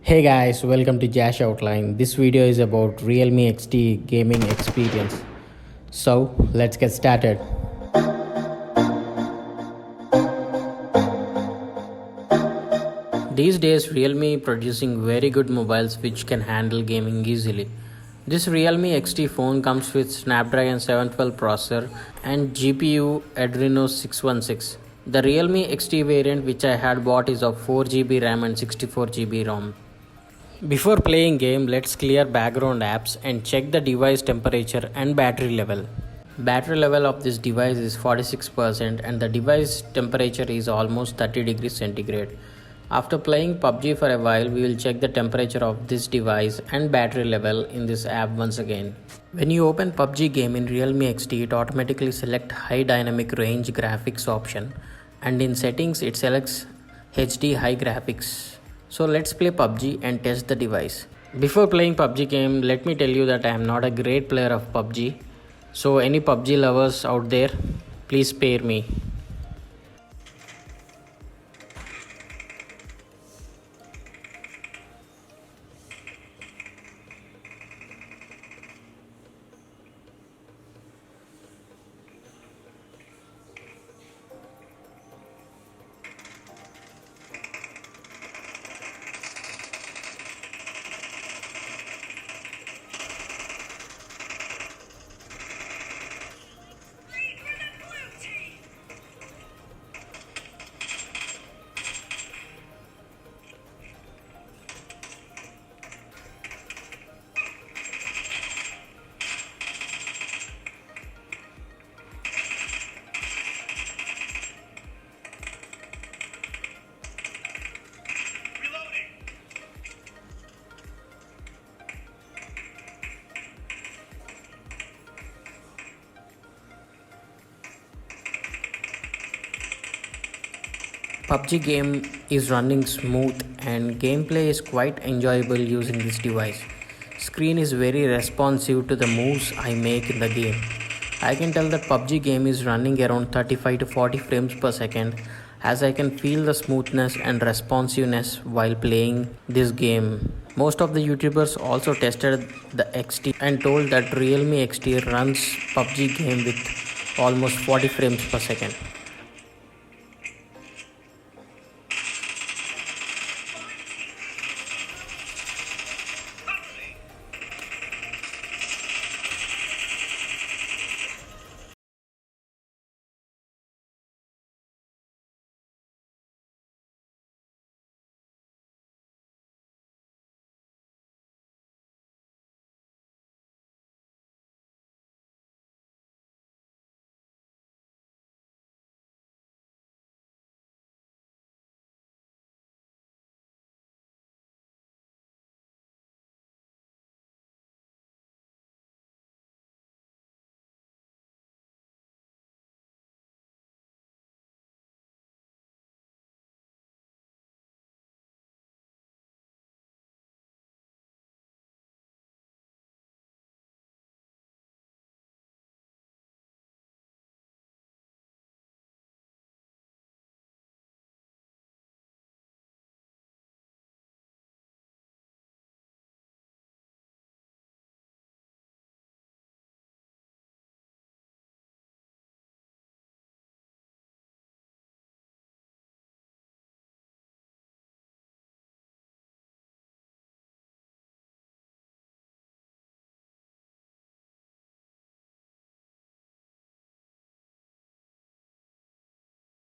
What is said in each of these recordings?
Hey guys, welcome to Jash Outline. This video is about RealMe XT gaming experience. So, let's get started. These days, RealMe producing very good mobiles which can handle gaming easily. This RealMe XT phone comes with Snapdragon 712 processor and GPU Adreno 616. The RealMe XT variant which I had bought is of 4GB RAM and 64GB ROM. Before playing game, let's clear background apps and check the device temperature and battery level. Battery level of this device is 46% and the device temperature is almost 30 degrees centigrade. After playing Pubg for a while, we will check the temperature of this device and battery level in this app once again. When you open Pubg game in RealMe XT, it automatically selects high dynamic range graphics option and in settings it selects HD high graphics. So let's play Pubg and test the device. Before playing Pubg game, let me tell you that I am not a great player of Pubg. So any Pubg lovers out there, please spare me. Pubg game is running smooth and gameplay is quite enjoyable using this device. Screen is very responsive to the moves I make in the game. I can tell that Pubg game is running around 35 to 40 frames per second as I can feel the smoothness and responsiveness while playing this game. Most of the YouTubers also tested the XT and told that RealMe XT runs Pubg game with almost 40 frames per second.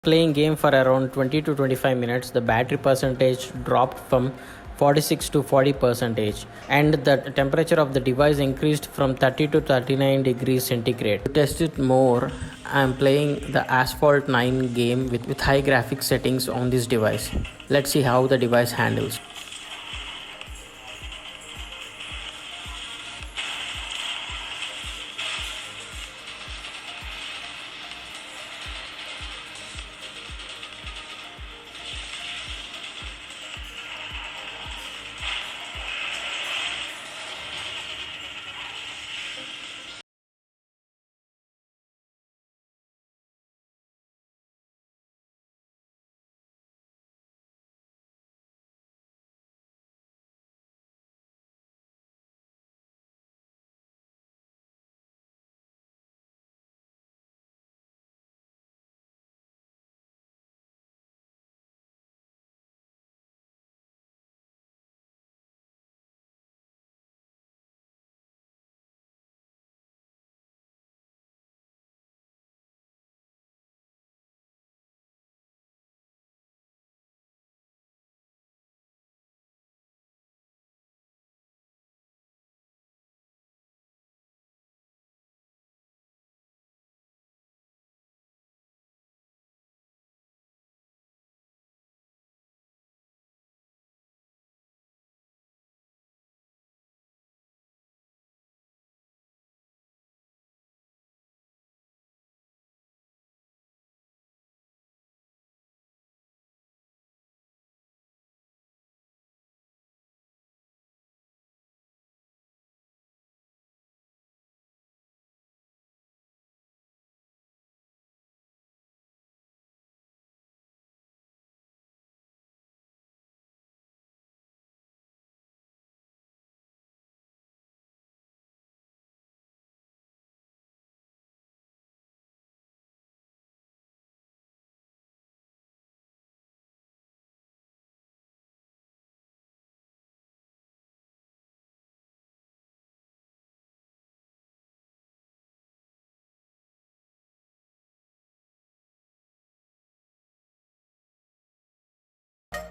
Playing game for around 20 to 25 minutes, the battery percentage dropped from 46 to 40% and the temperature of the device increased from 30 to 39 degrees centigrade. To test it more, I am playing the Asphalt 9 game with high graphics settings on this device. Let's see how the device handles.